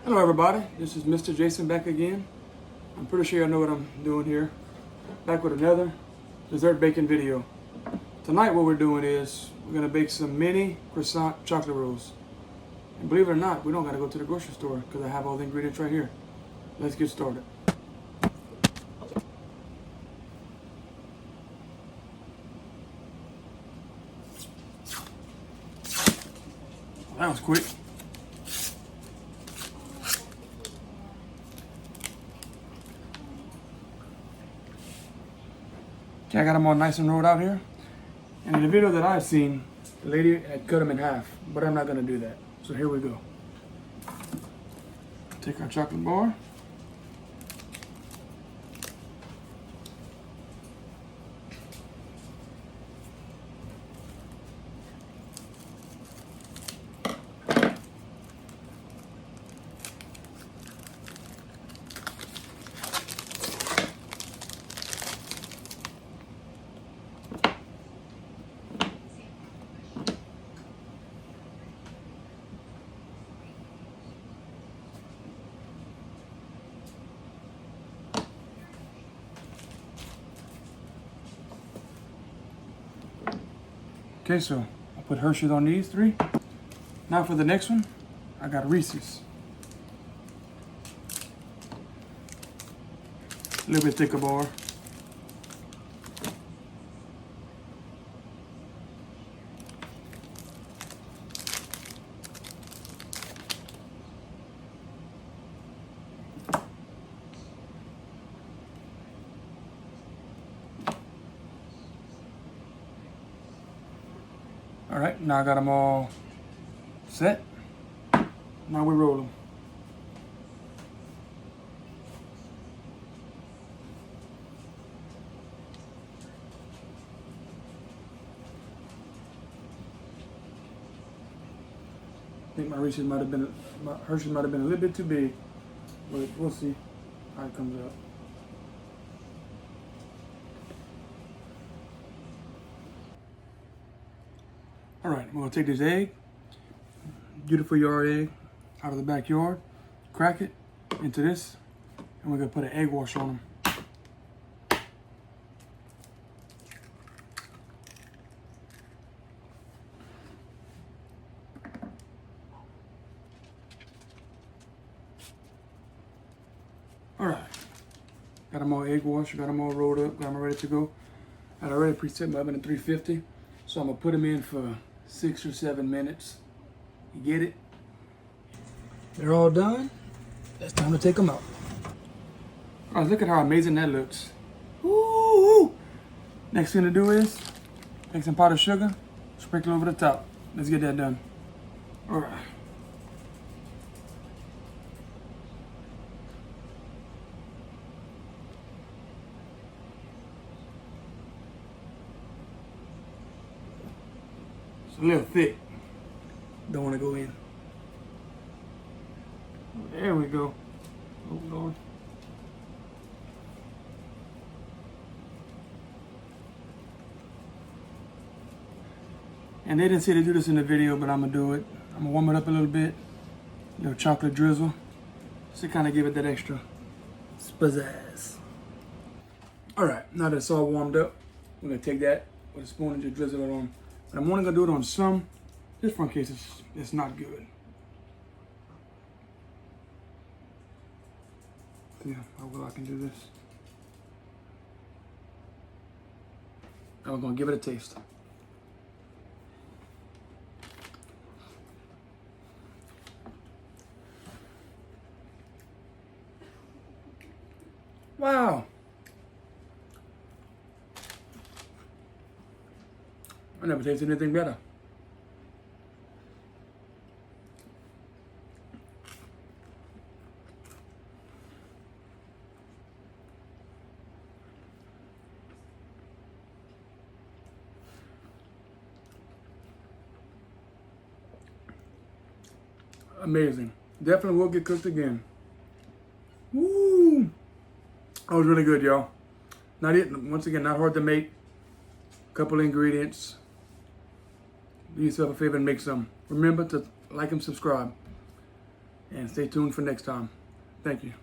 Hello everybody, this is Mr. Jason back again. I'm pretty sure you know what I'm doing here. Back with another dessert baking video. Tonight what we're doing is we're going to bake some mini croissant chocolate rolls. And believe it or not, we don't got to go to the grocery store because I have all the ingredients right here. Let's get started. That was quick. Okay, I got them all nice and rolled out here. And in the video that I've seen, the lady had cut them in half, but I'm not gonna do that. So here we go. Take our chocolate bar. Okay, so I put Hershey's on these three. Now for the next one, I got Reese's. A little bit thicker bar. All right, now I got them all set. Now we roll them. I think my Hershey's might have been a little bit too big, but we'll see how it comes out. All right, we're gonna take this egg, beautiful yard egg, out of the backyard, crack it into this, and we're gonna put an egg wash on them. All right, got them all egg washed, got them all rolled up, got them ready to go. I'd already preset my oven at 350, so I'm gonna put them in for 6 or 7 minutes. You get it? They're all done. It's time to take them out. All right, look at how amazing that looks. Woo! Next thing to do is take some powdered sugar, sprinkle over the top. Let's get that done. All right. It's a little thick. Don't want to go in. There we go. Oh Lord. And they didn't say to do this in the video, but I'm gonna do it. I'm gonna warm it up a little bit. A little chocolate drizzle. Just to kind of give it that extra pizzazz. All right, now that it's all warmed up, we're gonna take that with a spoon and just drizzle it on. And I'm only gonna do it on some, just for in case it's not good. See how well I can do this. Now we're gonna give it a taste. Wow. I never tasted anything better. Amazing. Definitely will get cooked again. Woo! That was really good, y'all. Once again, not hard to make. Couple ingredients. Do yourself a favor and make some. Remember to like and subscribe. And stay tuned for next time. Thank you.